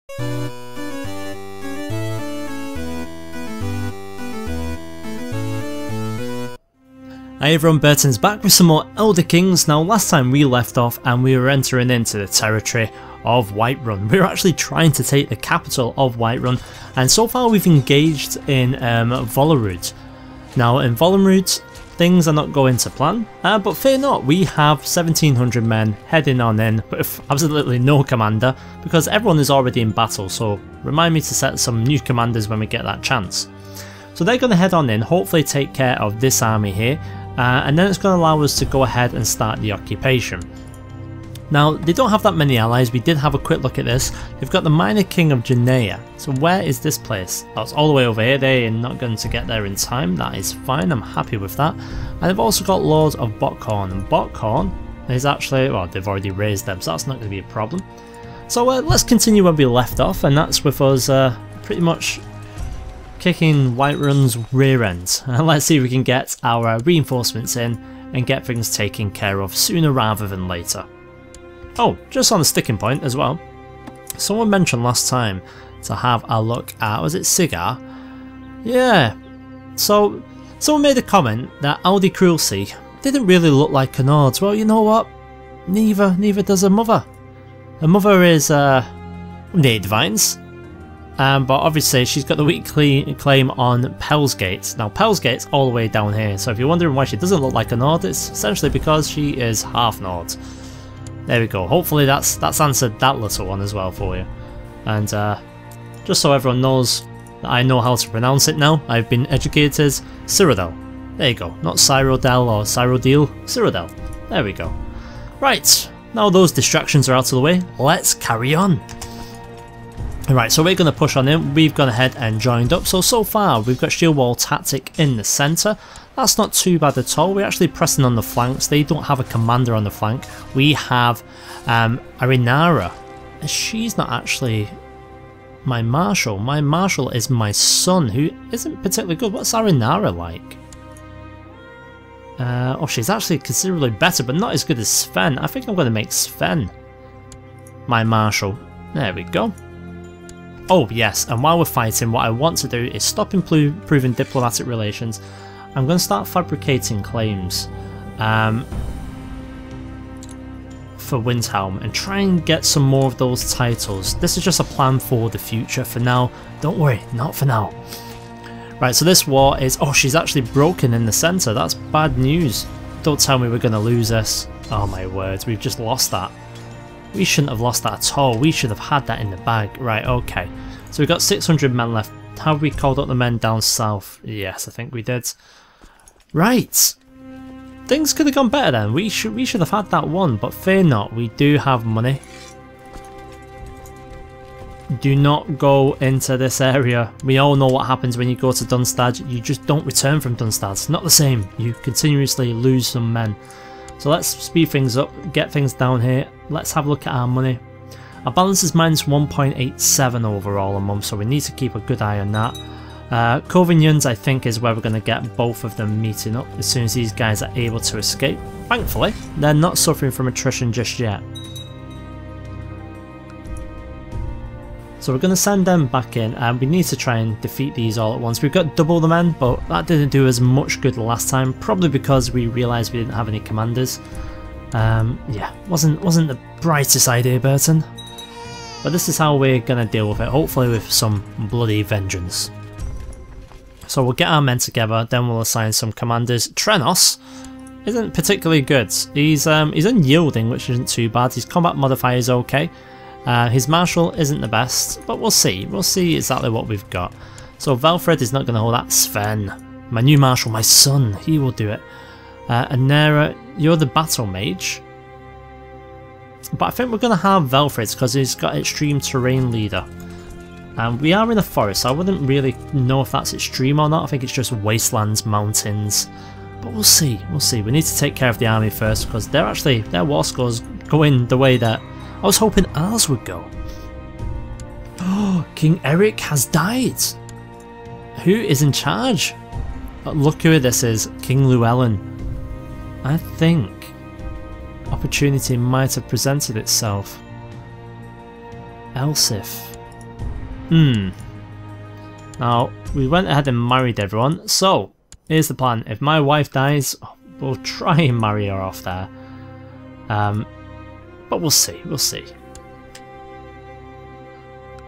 Hi everyone, Burton's back with some more Elder Kings. Now last time we left off and we were entering into the territory of Whiterun. We were actually trying to take the capital of Whiterun, and so far we've engaged in Vollerud. Now in Vollerud things are not going to plan, but fear not, we have 1700 men heading on in with absolutely no commander because everyone is already in battle, so remind me to set some new commanders when we get that chance. So they're going to head on in, hopefully take care of this army here, and then it's going to allow us to go ahead and start the occupation. Now they don't have that many allies. We did have a quick look at this. They've got the Minor King of Janea. So where is this place? Oh, it's all the way over here. They're not going to get there in time. That is fine, I'm happy with that. And they've also got Lord of Bockhorn, and Bockhorn is actually, well, they've already raised them, so that's not going to be a problem. So let's continue where we left off, and that's with us pretty much kicking Whiterun's rear end. Let's see if we can get our reinforcements in and get things taken care of sooner rather than later. Oh, just on a sticking point as well, someone mentioned last time to have a look at, was it Sigar? Yeah, so someone made a comment that Aldi Cruelty didn't really look like an Ord. Well, you know what, neither does her mother. Her mother is Nate Divines. But obviously she's got the weak claim on Pelsgate. Now Pelsgate's all the way down here, so if you're wondering why she doesn't look like a Nord, it's essentially because she is half Nord. There we go, hopefully that's answered that little one as well for you. And just so everyone knows that I know how to pronounce it now, I've been educated, Cyrodiil. There you go, not Cyrodiil or Cyrodiil, Cyrodiil. There we go. Right, now those distractions are out of the way, let's carry on. Right, so we're going to push on in. We've gone ahead and joined up. So far we've got Shield Wall Tactic in the centre. That's not too bad at all. We're actually pressing on the flanks. They don't have a commander on the flank. We have Arinara. She's not actually my marshal. My marshal is my son, who isn't particularly good. What's Arinara like? Oh, she's actually considerably better, but not as good as Sven. I think I'm going to make Sven my marshal. There we go. Oh yes, and while we're fighting, what I want to do is stop improving diplomatic relations. I'm going to start fabricating claims for Windhelm and try and get some more of those titles. This is just a plan for the future. For now, don't worry, not for now. Right, so this war is... oh, she's actually broken in the centre. That's bad news. Don't tell me we're going to lose this. Oh my words, we've just lost that. We shouldn't have lost that at all. We should have had that in the bag. Right, okay. So we've got 600 men left. Have we called up the men down south? Yes, I think we did. Right. Things could have gone better then. We should have had that one, but fear not. We do have money. Do not go into this area. We all know what happens when you go to Dunstad. You just don't return from Dunstad. It's not the same. You continuously lose some men. So let's speed things up, get things down here. Let's have a look at our money. Our balance is minus 1.87 overall a month, so we need to keep a good eye on that. Covignons, I think, is where we're going to get both of them meeting up as soon as these guys are able to escape. Thankfully, they're not suffering from attrition just yet. So we're going to send them back in, and we need to try and defeat these all at once. We've got double the men, but that didn't do as much good last time, probably because we realised we didn't have any commanders. Yeah, wasn't the brightest idea, Burton. But this is how we're going to deal with it, hopefully with some bloody vengeance. So we'll get our men together, then we'll assign some commanders. Trenos isn't particularly good. He's unyielding, which isn't too bad. His combat modifier is okay. His marshal isn't the best, but we'll see. We'll see exactly what we've got. So Velfred is not going to hold that. Sven, my new marshal, my son, he will do it. Anera, you're the battle mage. But I think we're going to have Velfred because he's got extreme terrain leader. And we are in a forest, so I wouldn't really know if that's extreme or not. I think it's just wastelands, mountains. But we'll see, we'll see. We need to take care of the army first because their war scores going the way that I was hoping ours would go. Oh, King Eric has died. Who is in charge? Look who this is, King Llewellyn. I think opportunity might have presented itself. Elsif. Now, we went ahead and married everyone, so here's the plan. If my wife dies, we'll try and marry her off there. But we'll see,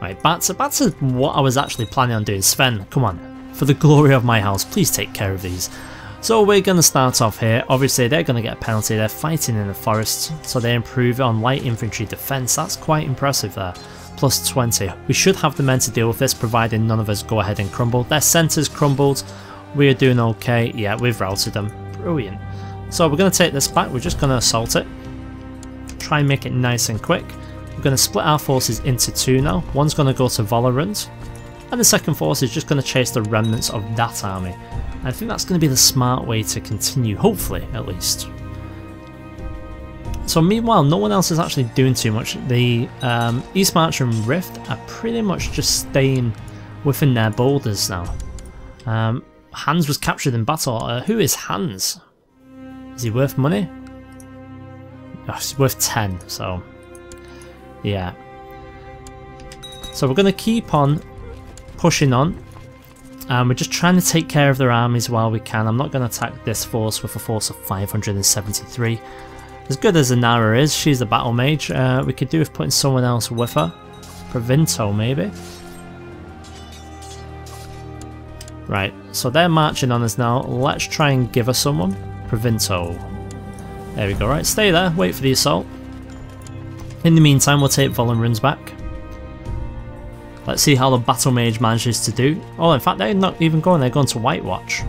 Right, back to what I was actually planning on doing. Sven, come on. For the glory of my house, please take care of these. So we're going to start off here. Obviously, they're going to get a penalty. They're fighting in the forest, so they improve on light infantry defense. That's quite impressive there. Plus 20. We should have the men to deal with this, providing none of us go ahead and crumble. Their centres crumbled. We're doing okay. Yeah, we've routed them. Brilliant. So we're going to take this back. We're just going to assault it. Try and make it nice and quick. We're going to split our forces into two now. One's going to go to Valorant, and the second force is just going to chase the remnants of that army. I think that's going to be the smart way to continue, hopefully, at least. So meanwhile, no one else is actually doing too much. The East March and Rift are pretty much just staying within their boulders now. Hans was captured in battle. Who is Hans? Is he worth money? Oh, he's worth 10, so yeah. So we're going to keep on pushing on. We're just trying to take care of their armies while we can. I'm not going to attack this force with a force of 573. As good as Inara is, she's a battle mage. We could do with putting someone else with her. Provinto, maybe. Right, so they're marching on us now. Let's try and give her someone. Provinto. There we go, right, stay there, wait for the assault. In the meantime, we'll take Volunruns back. Let's see how the Battle Mage manages to do. Oh, in fact, they're not even going, they're going to White Watch.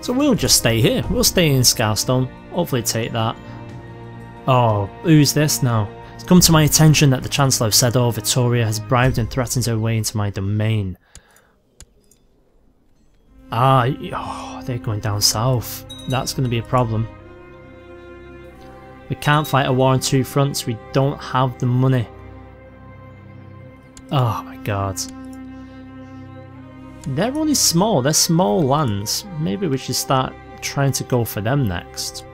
So we'll just stay here, we'll stay in Scarstone, hopefully take that. Oh, who's this now? It's come to my attention that the Chancellor of Sedor, Vittoria, has bribed and threatened her way into my domain. Ah, oh, they're going down south. That's going to be a problem. We can't fight a war on two fronts, we don't have the money. Oh my god. They're only small, they're small lands. Maybe we should start trying to go for them next.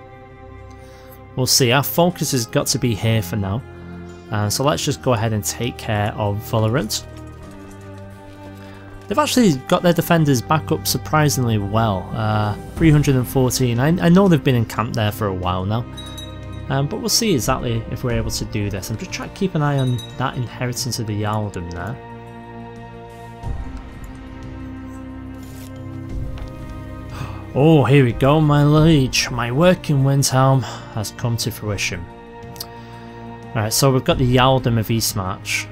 We'll see, our focus has got to be here for now. So let's just go ahead and take care of Valorant. They've actually got their defenders back up surprisingly well. 314, I know they've been encamped there for a while now. But we'll see exactly if we're able to do this. I'm just trying to keep an eye on that inheritance of the Jarldom there. Oh, here we go, my liege. My work in Winterhold has come to fruition. Right, so we've got the Jarldom of Eastmarch.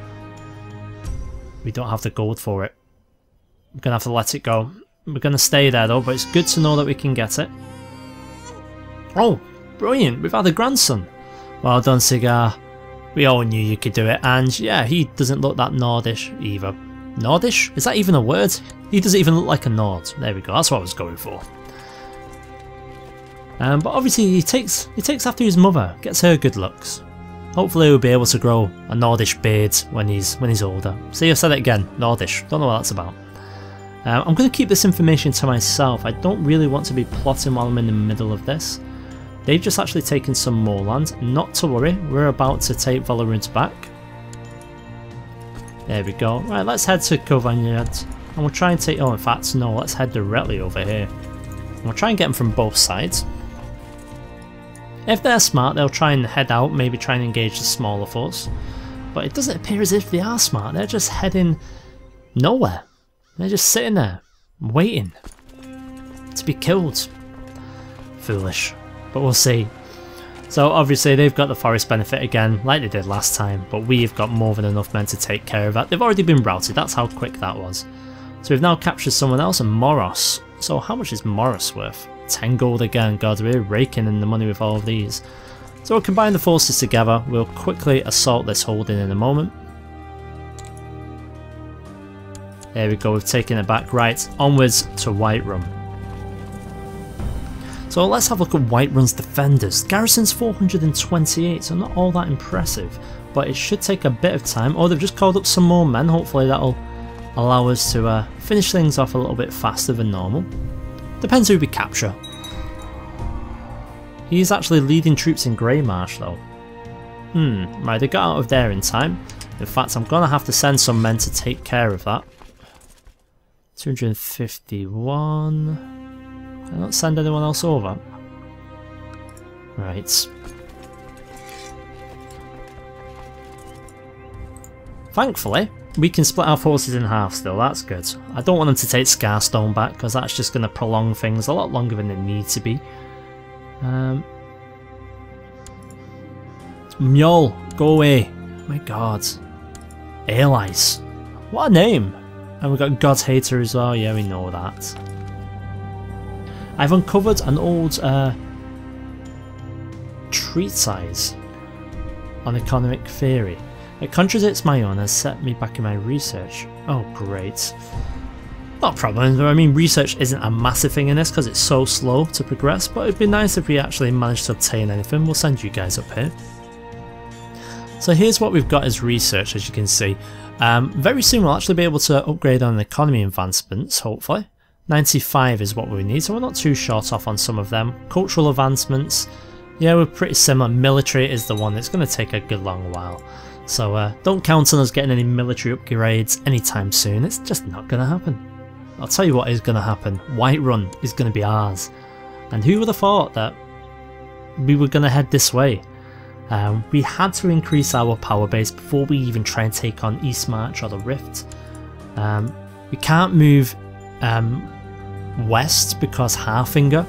We don't have the gold for it. We're going to have to let it go. We're going to stay there though, but it's good to know that we can get it. Oh, brilliant, we've had a grandson. Well done, Cigar. We all knew you could do it, and yeah, he doesn't look that Nordish either. Nordish? Is that even a word? He doesn't even look like a Nord. There we go, that's what I was going for. But obviously he takes after his mother, gets her good looks. Hopefully he'll be able to grow a Nordish beard when he's older. See, I've said it again, Nordish, don't know what that's about. I'm going to keep this information to myself. I don't really want to be plotting while I'm in the middle of this. They've just actually taken some more land. Not to worry, we're about to take Valorant back. There we go. Right, let's head to Covaniad. And we'll try and take... Oh, in fact, no, let's head directly over here. And we'll try and get them from both sides. If they're smart, they'll try and head out, maybe try and engage the smaller force. But it doesn't appear as if they are smart. They're just heading nowhere. They're just sitting there, waiting to be killed. Foolish. But we'll see. So obviously they've got the forest benefit again, like they did last time, but we've got more than enough men to take care of that. They've already been routed, that's how quick that was. So we've now captured someone else, and Moros. So how much is Moros worth? 10 gold again, god, we're raking in the money with all of these. So we'll combine the forces together, we'll quickly assault this holding in a moment. There we go, we've taken it back. Right, onwards to Whiterun. So let's have a look at Whiterun's defenders. Garrison's 428, so not all that impressive, but it should take a bit of time. Oh, they've just called up some more men, hopefully that'll allow us to finish things off a little bit faster than normal. Depends who we capture. He's actually leading troops in Greymarsh though. Right, they got out of there in time. In fact, I'm gonna have to send some men to take care of that. 251. Can I not send anyone else over? Right. Thankfully, we can split our forces in half still, that's good. I don't want them to take Scarstone back, because that's just going to prolong things a lot longer than they need to be. Mjol, go away. My god. Allies. What a name! And we've got God's Hater as well, yeah, we know that. I've uncovered an old treatise on economic theory. It contradicts my own and has set me back in my research. Oh great. Not a problem, I mean research isn't a massive thing in this because it's so slow to progress, but it'd be nice if we actually managed to obtain anything. We'll send you guys up here. So here's what we've got as research, as you can see. Very soon we'll actually be able to upgrade on economy advancements, hopefully. 95 is what we need, so we're not too short off on some of them. Cultural advancements, yeah, we're pretty similar. Military is the one that's going to take a good long while. So don't count on us getting any military upgrades anytime soon, it's just not going to happen. I'll tell you what is going to happen, Whiterun is going to be ours. And who would have thought that we were going to head this way? We had to increase our power base before we even try and take on Eastmarch or the Rift. We can't move west because Harfinger,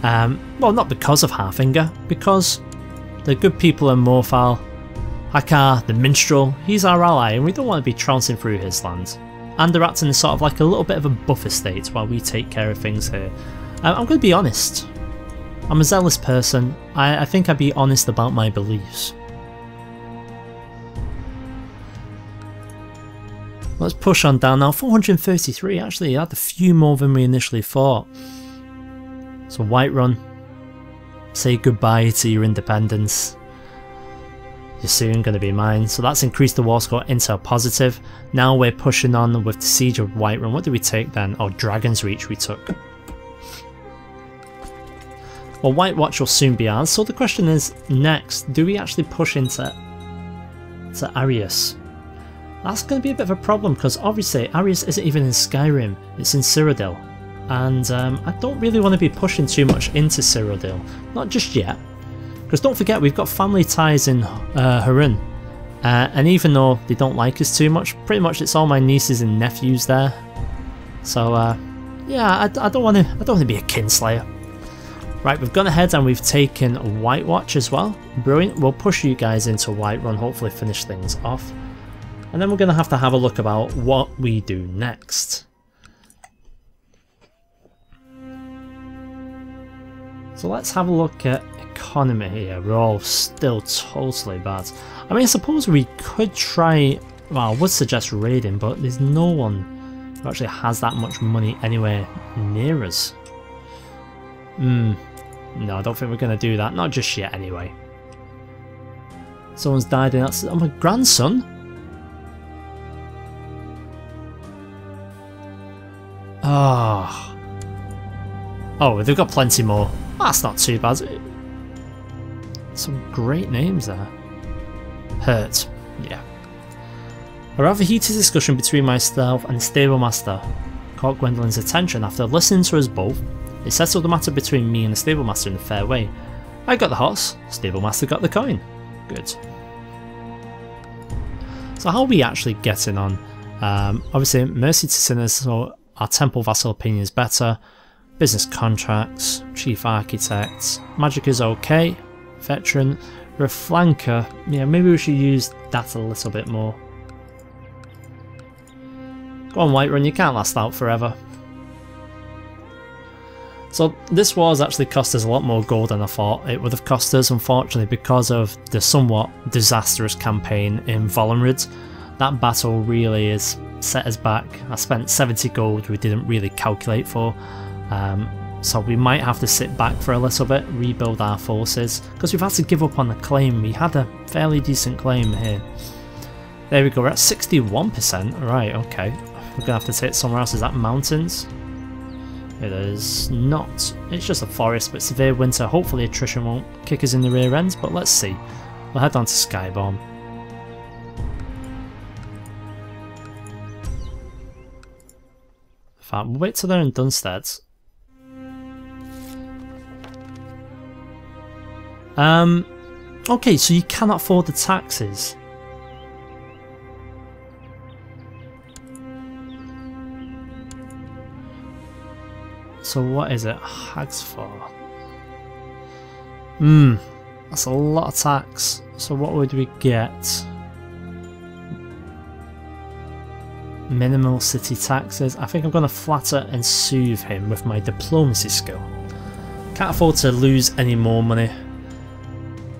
well not because of Harfinger, because the good people in Morfal, Hakar, the Minstrel, he's our ally and we don't want to be trouncing through his land. And they're acting as sort of like a little bit of a buffer state while we take care of things here. I'm going to be honest, I'm a zealous person, I think I'd be honest about my beliefs. Let's push on down now, 433, actually had a few more than we initially thought. So Whiterun, say goodbye to your independence. You're soon going to be mine. So that's increased the war score into a positive. Now we're pushing on with the Siege of Whiterun. What did we take then? Oh, Dragon's Reach we took. Well, White Watch will soon be ours. So the question is, next, do we actually push into Arius? That's going to be a bit of a problem because obviously Arius isn't even in Skyrim, it's in Cyrodiil. And I don't really want to be pushing too much into Cyrodiil. Not just yet. Because don't forget, we've got family ties in Harun. And even though they don't like us too much, pretty much it's all my nieces and nephews there. So yeah, I don't want to be a kinslayer. Right, we've gone ahead and we've taken White Watch as well. Brilliant. We'll push you guys into Whiterun, hopefully finish things off. And then we're going to have a look about what we do next. So let's have a look at economy here. We're all still totally bad. I mean, I suppose we could try, well, I would suggest raiding, but there's no one who actually has that much money anywhere near us. No, I don't think we're going to do that. Not just yet, anyway. Someone's died in that. Oh, my grandson? Oh. Oh, they've got plenty more. That's not too bad. Some great names there. Hurt. Yeah. A rather heated discussion between myself and the stable master caught Gwendolyn's attention. After listening to us both, they settled the matter between me and the stable master in a fair way. I got the horse, stable master got the coin. Good. So how are we actually getting on? Obviously, mercy to sinners, so our temple vassal opinion is better. Business contracts, chief architect, magic is okay. Veteran, we're a flanker. Yeah, maybe we should use that a little bit more. Go on, Whiterun, you can't last out forever. So this war's actually cost us a lot more gold than I thought it would have cost us, unfortunately, because of the somewhat disastrous campaign in Volunrid. That battle really has set us back. I spent 70 gold we didn't really calculate for, so we might have to sit back for a little bit, rebuild our forces, because we've had to give up on the claim. We had a fairly decent claim here. There we go, we're at 61%, right, okay. We're going to have to take somewhere else. Is that mountains? It is not. It's just a forest, but severe winter. Hopefully attrition won't kick us in the rear ends, but let's see. We'll head on to Skyrim. In fact, we'll wait till they're in Dunstead. Okay, so you cannot afford the taxes. So what is it? Hags for? That's a lot of tax. So what would we get? Minimal city taxes. I think I'm going to flatter and soothe him with my diplomacy skill. Can't afford to lose any more money.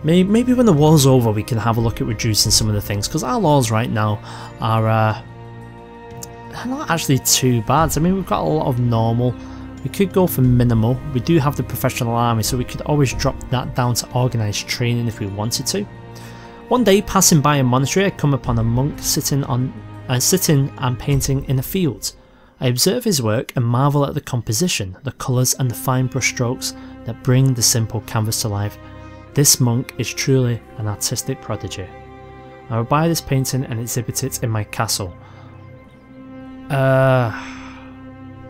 Maybe when the war's over we can have a look at reducing some of the things, because our laws right now are not actually too bad. I mean, we've got a lot of normal. We could go for minimal. We do have the professional army, so we could always drop that down to organised training if we wanted to. One day, passing by a monastery, I come upon a monk sitting and painting in a field. I observe his work and marvel at the composition, the colours and the fine brush strokes that bring the simple canvas to life. This monk is truly an artistic prodigy. I will buy this painting and exhibit it in my castle.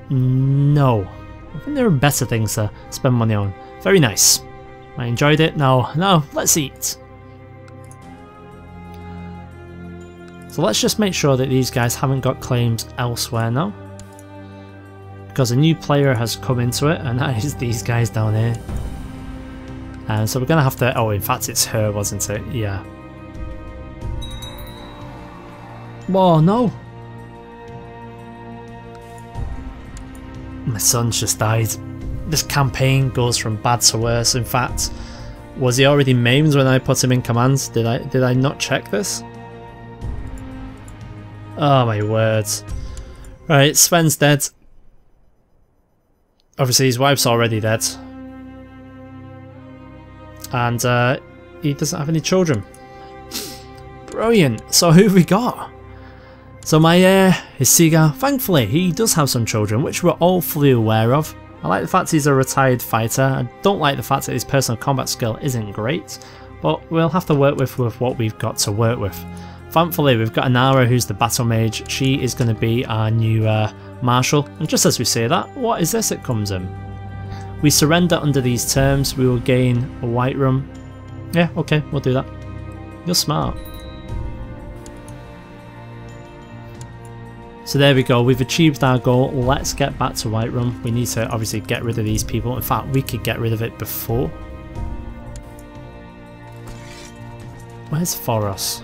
No. I think there are better things to spend money on. Very nice. I enjoyed it. Now let's eat. So let's just make sure that these guys haven't got claims elsewhere now. Because a new player has come into it, and that is these guys down here. So we're going to have to... Oh, in fact, it's her, wasn't it? Yeah. Whoa, no! My son's just died. This campaign goes from bad to worse. In fact, was he already maimed when I put him in command? Did I not check this? Oh my words. Right, Sven's dead. Obviously his wife's already dead. And he doesn't have any children. Brilliant. So who have we got? So my heir is Sigar. Thankfully he does have some children, which we're all fully aware of. I like the fact he's a retired fighter. I don't like the fact that his personal combat skill isn't great, but we'll have to work with what we've got to work with. Thankfully we've got Anara, who's the battle mage. She is going to be our new marshal, and just as we say that, what is this that comes in? We surrender under these terms, we will gain a white rum. Yeah, okay, we'll do that. You're smart. So there we go, we've achieved our goal. Let's get back to Whiterun. We need to obviously get rid of these people. In fact, we could get rid of it before. Where's Foros?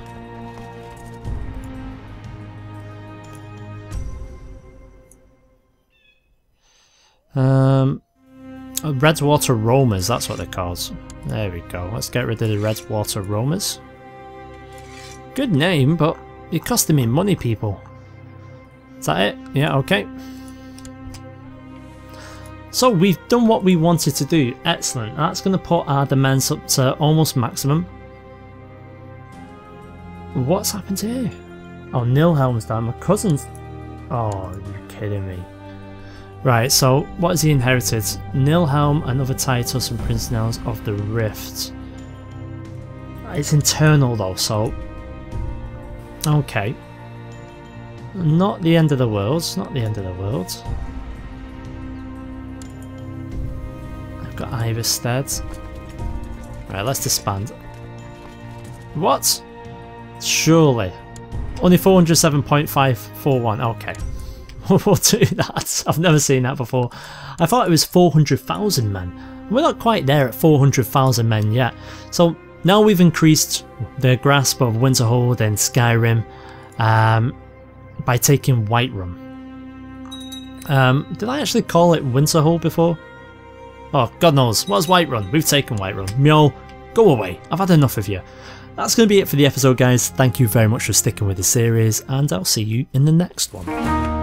Redwater Roamers, that's what they're called. There we go, let's get rid of the Redwater Roamers. Good name, but you're costing me money, people. Is that it? Yeah, okay. So we've done what we wanted to do. Excellent. That's going to put our demands up to almost maximum. What's happened here? Oh, Nilhelm's down. My cousin's... Oh, you're kidding me. Right, so what has he inherited? Nilhelm and other titles and principles of the Rift. It's internal though, so... Okay. Not the end of the world, not the end of the world. I've got Iverstead. Right, let's disband. What? Surely. Only 407.541, okay. We'll do that. I've never seen that before. I thought it was 400,000 men. We're not quite there at 400,000 men yet. So now we've increased the grasp of Winterhold and Skyrim by taking Whiterun. Did I actually call it Winterhold before? Oh, God knows. What's Whiterun? We've taken Whiterun. Meow, go away. I've had enough of you. That's going to be it for the episode, guys. Thank you very much for sticking with the series, and I'll see you in the next one.